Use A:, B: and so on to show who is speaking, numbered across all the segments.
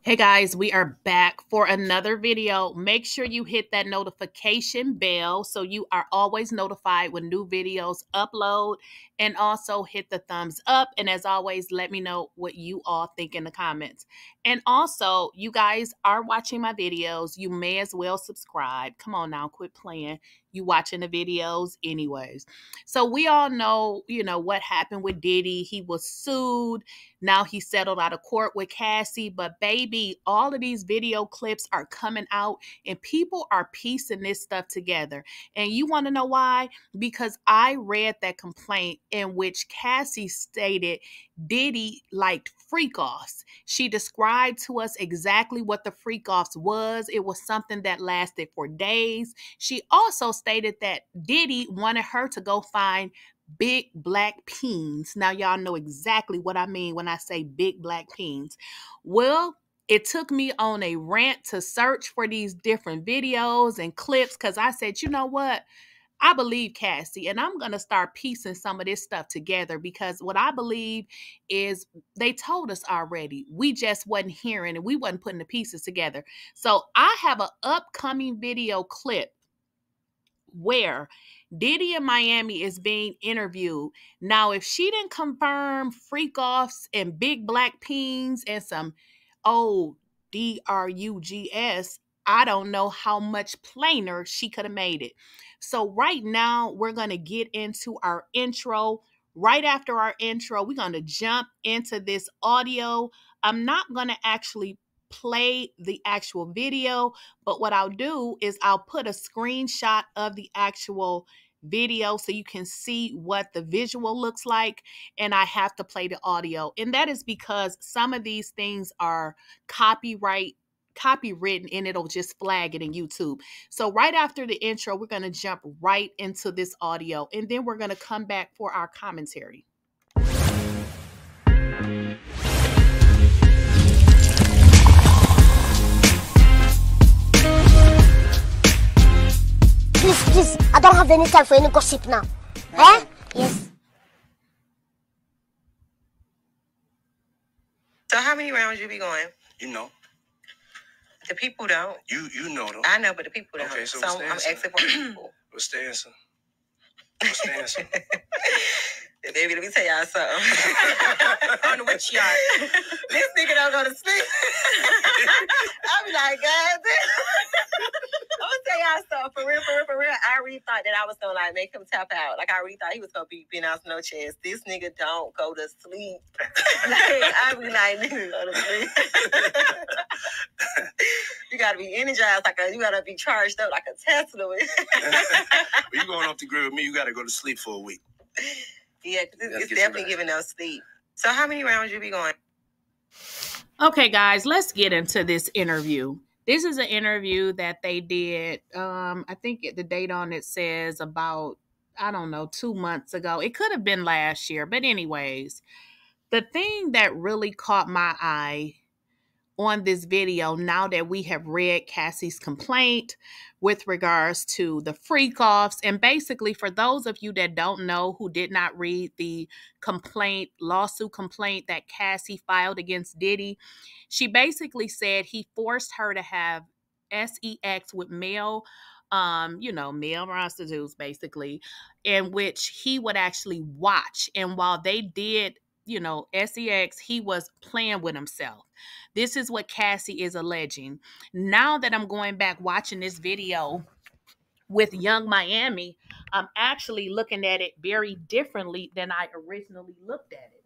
A: Hey guys, we are back for another video. Make sure you hit that notification bell so you are always notified when new videos upload, and also hit the thumbs up. And as always, let me know what you all think in the comments. And also, you guys are watching my videos. You may as well subscribe. Come on now, quit playing. You watching the videos anyways. So we all know, what happened with Diddy. He was sued. Now he settled out of court with Cassie, but baby, all of these video clips are coming out and people are piecing this stuff together. And you want to know why? Because I read that complaint in which Cassie stated Diddy liked freak-offs. She described to us exactly what the freak-offs was. It was something that lasted for days. She also stated that Diddy wanted her to go find big black peens. Now, y'all know exactly what I mean when I say big black peens. Well, it took me on a rant to search for these different videos and clips because I said, you know what? I believe Cassie, and I'm going to start piecing some of this stuff together because what I believe is they told us already. We just wasn't hearing and we wasn't putting the pieces together. So I have an upcoming video clip where Diddy in Miami is being interviewed. Now, if she didn't confirm freak-offs and big black peens and some old drugs, I don't know how much plainer she could have made it. So right now, we're going to get into our intro. Right after our intro, we're going to jump into this audio. I'm not going to actually play the actual video, but what I'll do is I'll put a screenshot of the actual video so you can see what the visual looks like, and I have to play the audio. And that is because some of these things are copywritten, and it'll just flag it in YouTube. So right after the intro, we're going to jump right into this audio, and then we're going to come back for our commentary.
B: Please, I don't have any time for any gossip now. Eh? Yes.
C: So how many rounds you be going?
D: You know.
C: The people don't.
D: You know though.
C: I know, but the people don't.
D: Okay, so
C: I'm asking for the people.
D: What's the answer? What's the answer?
C: Baby, let me tell y'all something. On the witch yard. This nigga don't go to sleep. I be like, God damn. I'm gonna tell y'all something. For real. I really thought that I was gonna make him tap out. I really thought he was gonna be being out no chance. This nigga don't go to sleep. I be like, nigga, go to sleep. You gotta be energized, you gotta be charged up like a Tesla.
D: When you going off the grid with me, you gotta go to sleep for a week.
C: Yeah, it's definitely giving us sleep. So how many rounds you be going?
A: Okay, guys, let's get into this interview. This is an interview that they did. I think the date on it says about, 2 months ago. It could have been last year. But anyways, the thing that really caught my eye on this video, now that we have read Cassie's complaint with regards to the freak-offs, and basically for those of you that don't know, who did not read the lawsuit complaint that Cassie filed against Diddy, she basically said he forced her to have sex with male prostitutes, basically, in which he would actually watch. And while they did sex, he was playing with himself. This is what Cassie is alleging. Now that I'm going back watching this video with Yungmiami, I'm actually looking at it very differently than I originally looked at it.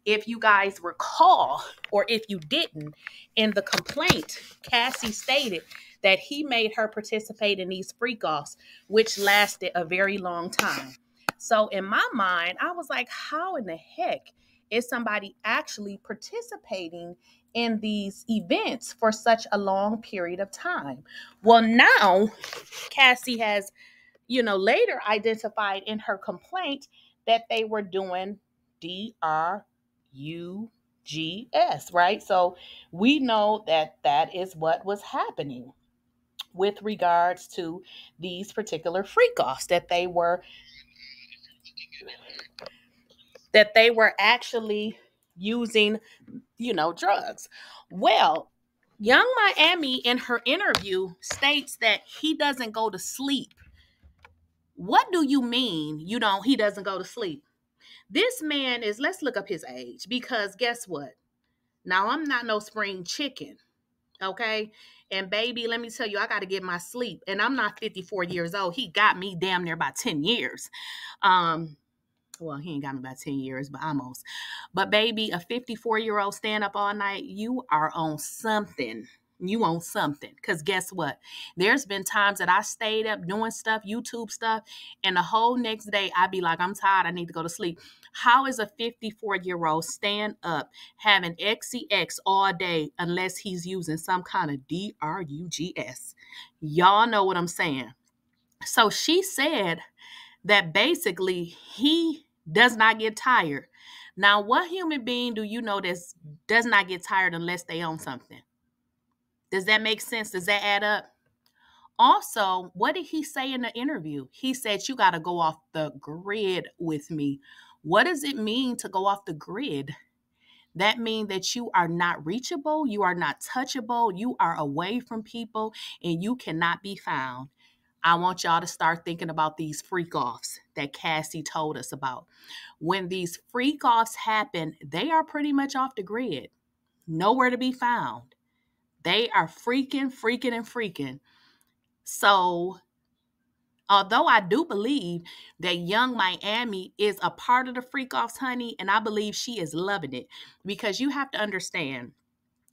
A: If you guys recall, or if you didn't, in the complaint, Cassie stated that he made her participate in these freak-offs, which lasted a very long time. So in my mind, I was like, how in the heck is somebody actually participating in these events for such a long period of time? Well, now Cassie has, later identified in her complaint that they were doing drugs, right? So we know that that is what was happening with regards to these particular freak-offs, that they were actually using, drugs. Well, Young Miami in her interview states that he doesn't go to sleep. What do you mean he doesn't go to sleep? This man is, let's look up his age, because guess what? Now, I'm not no spring chicken, okay? And baby, let me tell you, I got to get my sleep. And I'm not 54 years old. He got me damn near about 10 years. Well, he ain't got me about 10 years, but almost. But baby, a 54-year-old staying up all night, you are on something. You on something. Because guess what? There's been times that I stayed up doing stuff, YouTube stuff, and the whole next day I be like, I'm tired, I need to go to sleep. How is a 54-year-old staying up having XCX all day unless he's using some kind of drugs? Y'all know what I'm saying. So she said that basically he does not get tired. Now, what human being do you know that does not get tired unless they own something? Does that make sense? Does that add up? Also, what did he say in the interview? He said, you got to go off the grid with me. What does it mean to go off the grid? That means that you are not reachable, you are not touchable, you are away from people, and you cannot be found. I want y'all to start thinking about these freak-offs that Cassie told us about. When these freak-offs happen, they are pretty much off the grid. Nowhere to be found. They are freaking. So, although I do believe that Young Miami is a part of the freak-offs, honey, and I believe she is loving it, because you have to understand,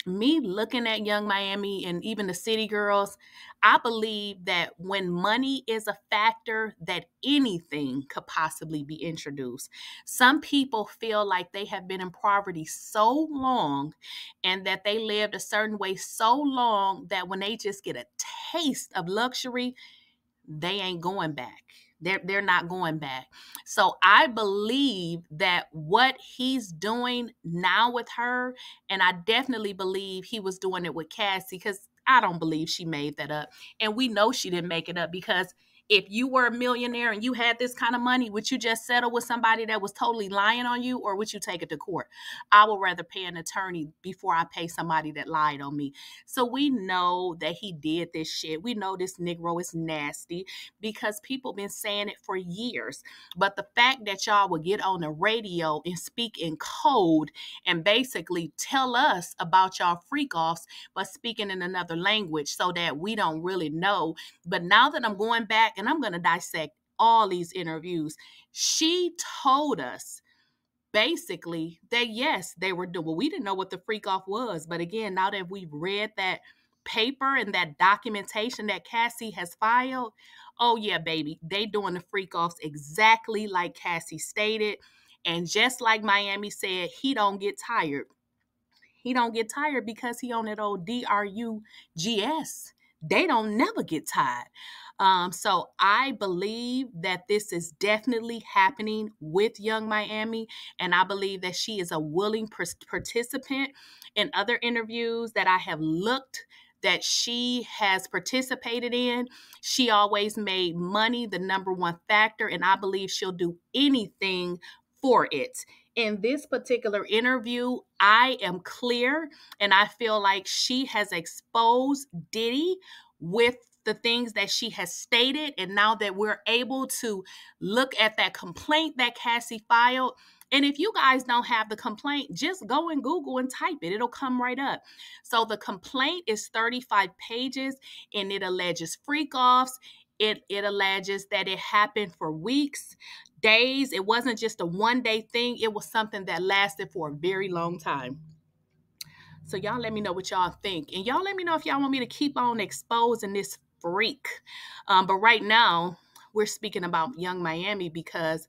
A: me looking at Young Miami and even the City Girls, I believe that when money is a factor, that anything could possibly be introduced. Some people feel like they have been in poverty so long and that they lived a certain way so long that when they just get a taste of luxury, they ain't going back. They're not going back. So I believe that what he's doing now with her, and I definitely believe he was doing it with Cassie, because I don't believe she made that up. And we know she didn't make it up, because if you were a millionaire and you had this kind of money, would you just settle with somebody that was totally lying on you, or would you take it to court? I would rather pay an attorney before I pay somebody that lied on me. So we know that he did this shit. We know this Negro is nasty because people been saying it for years. But the fact that y'all would get on the radio and speak in code and basically tell us about y'all freak-offs, but speaking in another language so that we don't really know. But now that I'm going back and I'm going to dissect all these interviews, she told us basically that yes, they were doing, well, we didn't know what the freak off was. But again, now that we've read that paper and that documentation that Cassie has filed, oh yeah, baby, they doing the freak offs exactly like Cassie stated. And just like Miami said, he don't get tired. He don't get tired because he on that old drugs. They don't never get tired. So I believe that this is definitely happening with Young Miami, and I believe that she is a willing participant. In other interviews that I have looked that she has participated in, she always made money the number one factor, and I believe she'll do anything for it. In this particular interview, I am clear, and I feel like she has exposed Diddy with the things that she has stated. And now that we're able to look at that complaint that Cassie filed, and if you guys don't have the complaint, just go and Google and type it. It'll come right up. So the complaint is 35 pages, and it alleges freak-offs. It alleges that it happened for weeks, days. It wasn't just a one-day thing. It was something that lasted for a very long time. So y'all let me know what y'all think. And y'all let me know if y'all want me to keep on exposing this freak. But right now, we're speaking about Young Miami because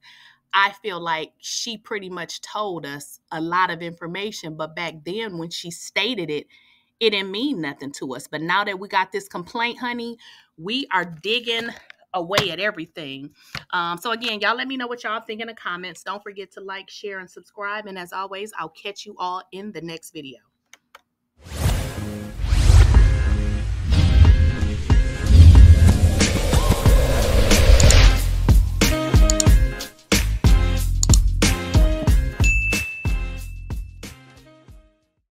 A: I feel like she pretty much told us a lot of information. But back then when she stated it, it didn't mean nothing to us. But now that we got this complaint, honey, we are digging away at everything. So again, y'all let me know what y'all think in the comments. Don't forget to like, share, and subscribe. And as always, I'll catch you all in the next video.